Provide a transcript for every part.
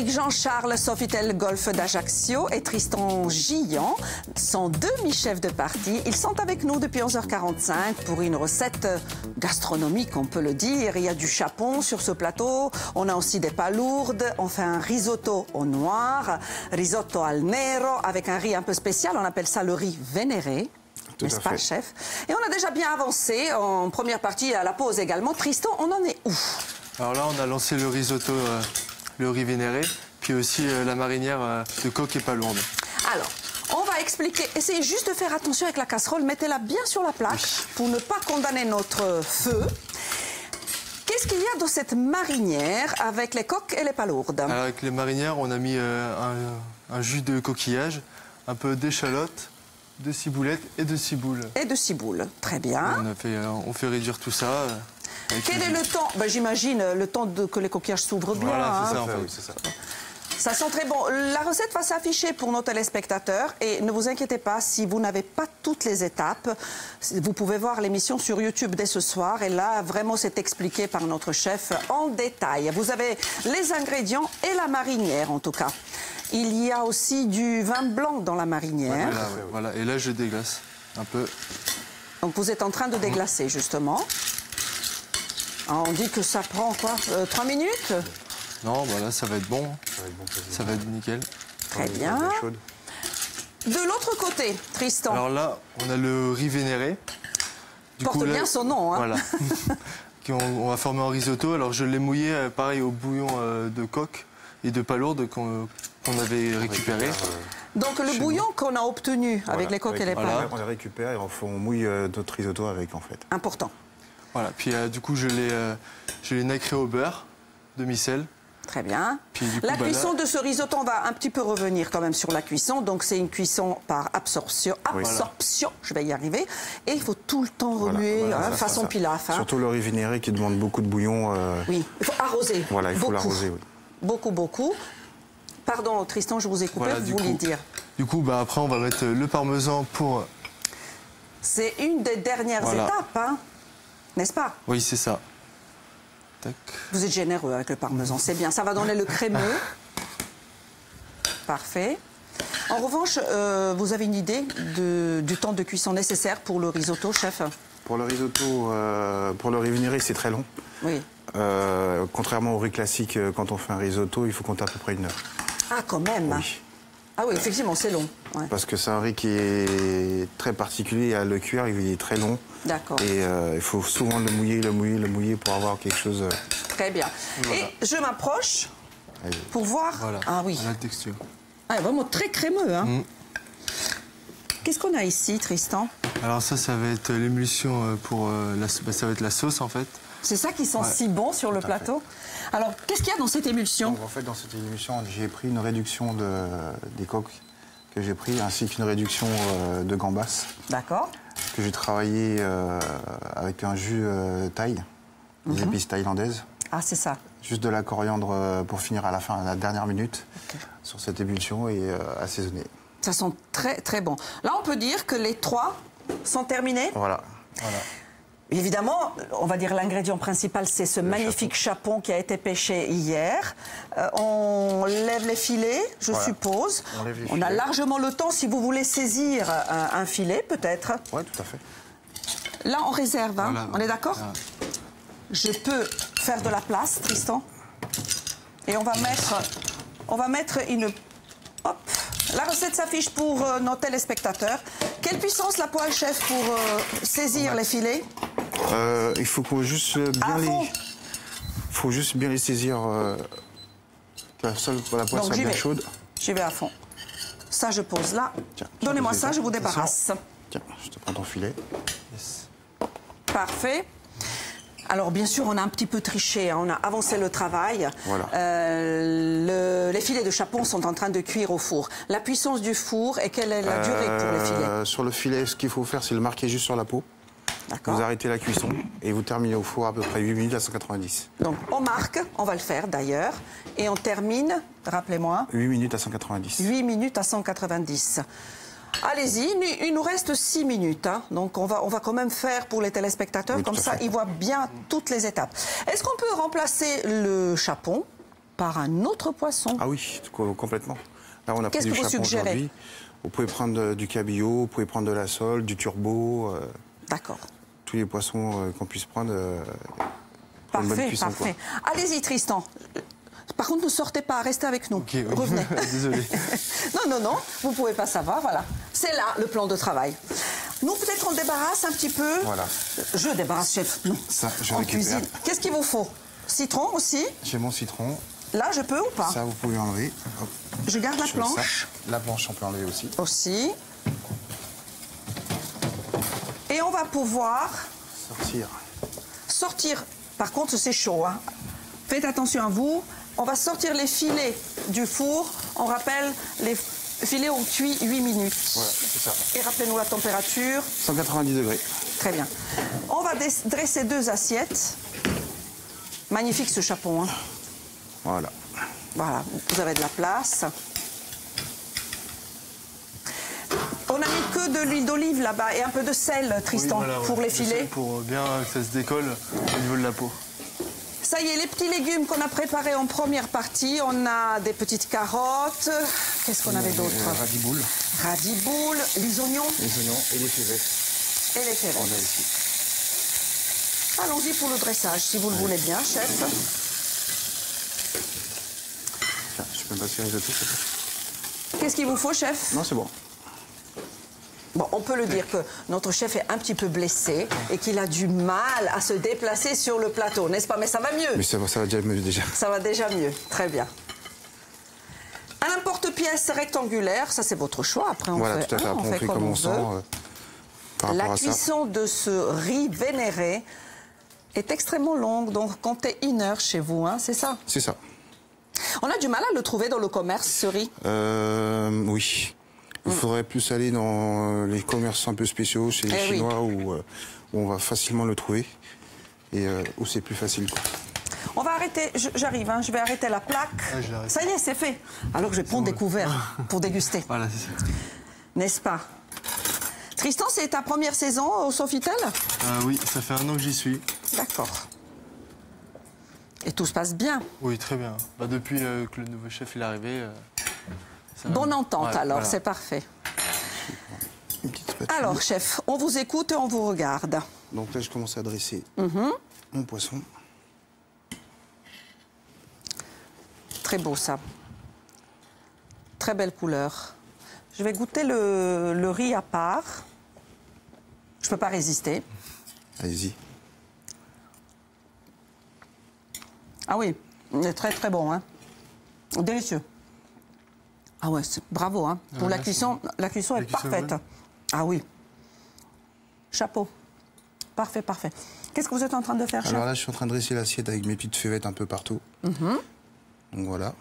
Eric Jean-Charles Sofitel Golf d'Ajaccio et Tristan Gillan sont demi-chefs de partie. Ils sont avec nous depuis 11h45 pour une recette gastronomique, on peut le dire. Il y a du chapon sur ce plateau, on a aussi des palourdes, on fait un risotto au noir, risotto al nero avec un riz un peu spécial, on appelle ça le riz vénéré. N'est-ce pas, chef? Et on a déjà bien avancé en première partie, à la pause également. Tristan, on en est où? Alors là, on a lancé le risotto, le riz vénéré, puis aussi la marinière de coque et palourde. Alors, on va expliquer. Essayez juste de faire attention avec la casserole. Mettez-la bien sur la plaque pour ne pas condamner notre feu. Qu'est-ce qu'il y a dans cette marinière avec les coques et les palourdes? Alors, avec les marinières, on a mis un jus de coquillage, un peu d'échalote, de ciboulette et de ciboule. Et de ciboule, très bien. On fait réduire tout ça. Quel est le temps? Ben, j'imagine le temps que les coquillages s'ouvrent bien. Voilà, c'est hein. ça, en fait, oui, c'est ça. Ça sent très bon. La recette va s'afficher pour nos téléspectateurs et ne vous inquiétez pas, si vous n'avez pas toutes les étapes, vous pouvez voir l'émission sur YouTube dès ce soir et là, vraiment, c'est expliqué par notre chef en détail. Vous avez les ingrédients et la marinière, en tout cas. Il y a aussi du vin blanc dans la marinière. Voilà, et là, je déglace un peu. Donc, vous êtes en train de déglacer, justement. Alors, on dit que ça prend, quoi, 3 minutes? Non, voilà, ça va être bon. Ça va être nickel. Très bien. De l'autre côté, Tristan. Alors là, on a le riz vénéré. Porte bien son nom. Hein. Voilà. On va former en risotto. Alors je l'ai mouillé, pareil, au bouillon de coque et de palourde qu'on avait récupéré. Donc le bouillon qu'on a obtenu avec les coques et les palourdes. On les récupère et on mouille notre risotto avec, en fait. Important. Voilà. Puis du coup, je l'ai nacré au beurre, demi-sel. Très bien. Puis, du coup, la cuisson de ce risotto, on va un petit peu revenir quand même sur la cuisson. Donc c'est une cuisson par absorption. Absorption, je vais y arriver. Et il faut tout le temps remuer, façon pilaf. Hein. Surtout le riz vénéré qui demande beaucoup de bouillon. Oui, il faut arroser. Voilà, il faut l'arroser, oui. Beaucoup, beaucoup. Pardon, Tristan, je vous ai coupé, vous vouliez dire. Du coup, après, on va mettre le parmesan pour... C'est une des dernières étapes, hein, n'est-ce pas? Oui, c'est ça. Tac. Vous êtes généreux avec le parmesan, c'est bien. Ça va donner le crémeux. Parfait. En revanche, vous avez une idée du temps de cuisson nécessaire pour le risotto, chef? Pour le risotto, pour le riz vénéré, c'est très long. Oui. Contrairement au riz classique, quand on fait un risotto, il faut compter à peu près 1 heure. Ah, quand même. Oui. Ah oui, effectivement, c'est long. Ouais. Parce que c'est un riz qui est très particulier. Le cuir, il est très long. D'accord. Et il faut souvent le mouiller pour avoir quelque chose... Très bien. Voilà. Et je m'approche pour voir... Voilà. Ah oui. La texture. Ah, vraiment très crémeux. Hein. Qu'est-ce qu'on a ici, Tristan? Alors ça va être l'émulsion pour... ça va être la sauce, en fait. C'est ça qui sent si bon sur le plateau. Alors, qu'est-ce qu'il y a dans cette émulsion? Donc, en fait, dans cette émulsion, j'ai pris une réduction des coques que j'ai pris, ainsi qu'une réduction de gambas. D'accord. Que j'ai travaillé avec un jus thaï, des épices thaïlandaises. Ah, c'est ça. Juste de la coriandre pour finir à la fin, à la dernière minute, sur cette émulsion et assaisonner. Ça sent très, très bon. Là, on peut dire que les 3 sont terminés. Voilà. Évidemment, on va dire l'ingrédient principal, c'est ce magnifique chapon qui a été pêché hier. On lève les filets, je suppose. On a largement le temps, si vous voulez saisir un filet, peut-être. Oui, tout à fait. Là, on réserve, hein. Voilà, on est d'accord? Je peux faire de la place, Tristan. Et on va mettre une... Hop. La recette s'affiche pour nos téléspectateurs. Quelle puissance la poêle, chef, pour saisir les filets? Il faut juste bien les saisir. La poêle soit bien chaude. J'y vais à fond. Ça, je pose là. Donnez-moi ça, je vous débarrasse. Tiens, je te prends ton filet. Yes. Parfait. Alors, bien sûr, on a un petit peu triché, hein. On a avancé le travail. Voilà. Les filets de chapon sont en train de cuire au four. La puissance du four et quelle est la durée pour les filets? Sur le filet, ce qu'il faut faire, c'est le marquer juste sur la peau. Vous arrêtez la cuisson et vous terminez au four à peu près 8 minutes à 190. Donc, on marque, on va le faire d'ailleurs, et on termine, rappelez-moi... 8 minutes à 190. 8 minutes à 190. Allez-y, il nous reste 6 minutes. Hein. Donc on va quand même faire pour les téléspectateurs, comme ça ils voient bien toutes les étapes. Est-ce qu'on peut remplacer le chapon prépare un autre poisson. Ah oui, complètement. Là, on a pris Qu'est-ce du que vous chapon suggérez? aujourd'hui. Vous pouvez prendre du cabillaud, vous pouvez prendre de la sole, du turbo, D'accord. tous les poissons qu'on puisse prendre. Pour une bonne Parfait, cuisson, parfait. Allez-y, Tristan. Par contre, ne sortez pas, restez avec nous. Ok, oui. Revenez. Désolé. Non, vous pouvez pas savoir, voilà. C'est là le plan de travail. Nous, peut-être on débarrasse un petit peu. Voilà. Je débarrasse, chef. Non. Ça, je En récupère. cuisine. Qu'est-ce qu'il vous faut? Citron aussi? J'ai mon citron. Là, je peux ou pas? Ça, vous pouvez enlever. Hop. Je garde la Je fais ça. planche. La planche, on peut enlever aussi. Aussi. Et on va pouvoir sortir. Par contre, c'est chaud, hein. Faites attention à vous. On va sortir les filets du four. On rappelle, les filets ont cuit 8 minutes. Voilà, c'est ça. Et rappelez-nous la température. 190 degrés. Très bien. On va dresser 2 assiettes. Magnifique ce chapon, hein. Voilà. Voilà, vous avez de la place. On n'a mis que de l'huile d'olive là-bas et un peu de sel, Tristan, Oui, voilà, ouais. pour les Le filets. sel pour bien que ça se décolle au niveau de la peau. Ça y est, les petits légumes qu'on a préparés en première partie, on a des petites carottes. Qu'est-ce qu'on avait d'autre? Radiboule, Radiboules, les oignons les oignons et les fèves. et les On carottes. a ici. Allons-y pour le dressage, si vous le voulez bien, chef. Tiens, je peux me passer un risotto, s'il te plaît. Qu'est-ce qu'il vous faut, chef? Non, c'est bon. Bon, on peut le dire que notre chef est un petit peu blessé et qu'il a du mal à se déplacer sur le plateau, n'est-ce pas? Mais ça va mieux. Mais ça va déjà mieux déjà. Ça va déjà mieux, très bien. Un emporte-pièce rectangulaire, ça c'est votre choix. Après, on Voilà, fait, tout à fait. hein, Après, on fait comme on sent par La rapport à ça. cuisson de ce riz vénéré est extrêmement longue, donc comptez 1 heure chez vous, hein, c'est ça? C'est ça. On a du mal à le trouver dans le commerce, ce riz. Oui. Il faudrait plus aller dans les commerces un peu spéciaux, chez les Eh oui. Chinois, où on va facilement le trouver et où c'est plus facile, quoi. On va arrêter, j'arrive, hein, je vais arrêter la plaque. Ah, je l'arrête. Ça y est, c'est fait. Alors que je vais prendre des couverts pour déguster, Voilà, c'est ça. n'est-ce pas? Tristan, c'est ta première saison au Sofitel? Oui, ça fait 1 an que j'y suis. D'accord. Et tout se passe bien. Oui, très bien. Bah, depuis que le nouveau chef est arrivé... ça va. Bonne entente Ouais, alors, voilà. c'est parfait. Une petite spatule. Alors, chef, on vous écoute et on vous regarde. Donc là, je commence à dresser mon poisson. Très beau ça. Très belle couleur. Je vais goûter le riz à part. Je ne peux pas résister. Allez-y. Ah oui, il est très très bon, hein. Délicieux. Ah ouais, bravo, hein. Pour la cuisson est La cuisson est parfaite. bonne. Ah oui. Chapeau. Parfait, parfait. Qu'est-ce que vous êtes en train de faire, chef? Alors là, je suis en train de dresser l'assiette avec mes petites feuillettes un peu partout. Donc voilà.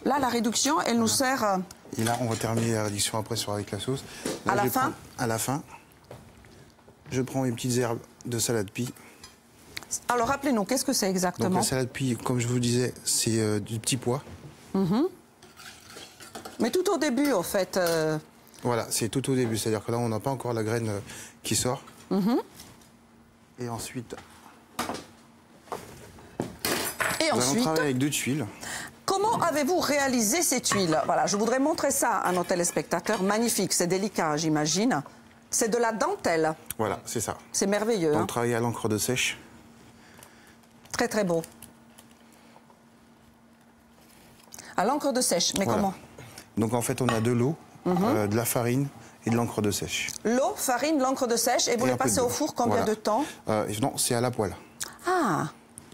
Là, la réduction, elle nous sert... Et là, on va terminer la réduction après avec la sauce. Là, À la je vais fin prendre- À la fin. Je prends mes petites herbes de salade pie. Alors, rappelez-nous, qu'est-ce que c'est Donc exactement? la salade pie, comme je vous disais, c'est du petit pois. Mais tout au début, en fait... Voilà, c'est tout au début. C'est-à-dire que là, on n'a pas encore la graine qui sort. Et ensuite, Et nous allons ensuite, travailler avec 2 tuiles. comment avez-vous réalisé cette huile? Voilà, je voudrais montrer ça à nos téléspectateurs. Magnifique, c'est délicat, j'imagine. C'est de la dentelle. Voilà, c'est ça. C'est merveilleux, Donc hein. travailler à l'encre de sèche. Très très beau. À l'encre de sèche, mais Voilà. comment? Donc en fait, on a de l'eau, de la farine et de l'encre de sèche. L'eau, farine, l'encre de sèche, et vous Et les un peu passez de au beurre. four combien Voilà. de temps? Non, c'est à la poêle. Ah,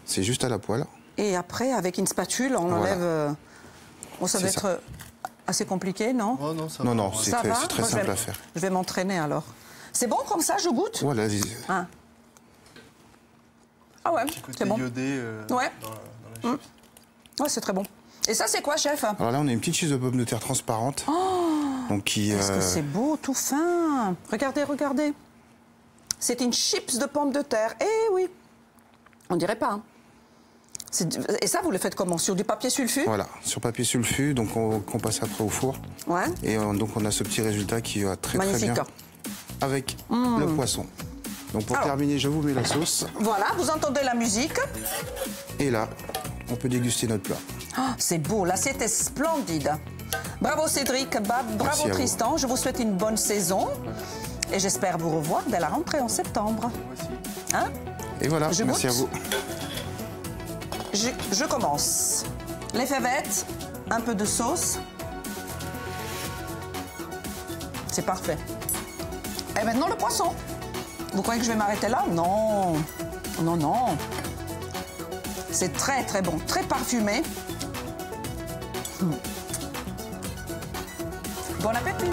C'est juste à la poêle. et après, avec une spatule, on Voilà. enlève... Bon, ça doit C'est ça. être assez compliqué, non? Oh non, ça Non, va. non, c'est Ça va? très Moi, je simple vais- à faire. Je vais m'entraîner alors. C'est bon comme ça, je goûte? Voilà, allez-y. Ah, ah ouais, Petit côté c'est bon. iodé Ouais. dans la chips. Ouais, c'est très bon. Et ça, c'est quoi, chef? Alors là, on a une petite cheese de pommes de terre transparente. Donc qui, Est-ce que c'est beau, tout fin? Regardez, regardez. C'est une chips de pommes de terre. Eh oui. On dirait pas. Hein. Et ça, vous le faites comment? Sur du papier sulfu? Voilà, sur papier sulfu, donc qu'on passe après au four. Ouais. Et donc on a ce petit résultat qui va très Magnifique. bien avec le poisson. Donc pour Alors. terminer, je vous mets la sauce. Voilà, vous entendez la musique. Et là, on peut déguster notre plat. Oh, c'est beau, l'assiette est splendide. Bravo Cédric, bravo Tristan, je vous souhaite une bonne saison et j'espère vous revoir dès la rentrée en septembre. Moi aussi. Hein? Et voilà, merci à vous. Je commence. Les fèvettes, un peu de sauce. C'est parfait. Et maintenant le poisson. Vous croyez que je vais m'arrêter là? Non. Non, non. C'est très très bon, très parfumé. Bon appétit.